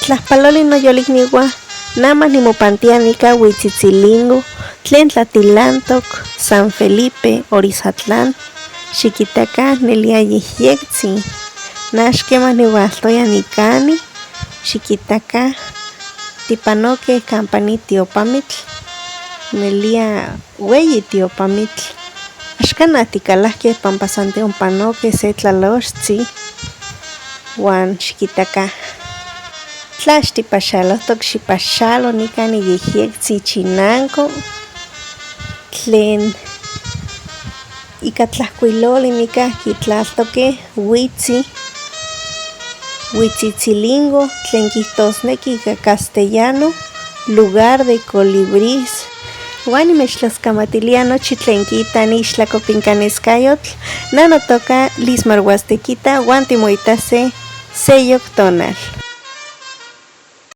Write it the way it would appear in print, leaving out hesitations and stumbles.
Nitlajpaloli noyolikniuan, namas nimopantianika Huitzitzilingo, tlen tlatilantok, San Felipe, Orizatlan, xiquitaca nelia yehyektzin, nax kemah niualtoya nikani, xiquitaca tipanoqueh campa nitiopamitl, nelia ueyi tiopamitl, axkanah tikalahkeh pampa san tionpanoqueh se tlalochtzi, uan xiquitaca tla axtipaxalohtok xipaxalo nikan niyehyektzi chinanko, tlen ika tlahkuiloli nikah kitlaltokeh Huitzitzilingo, tlen kihtosneki ika castellano lugar de colibris. Uan nimechtlaskamatilia nochi tlen kita nixtlakopinkaneskayotl, notoka Lismar Huastequita uan timoitase seyok tonal.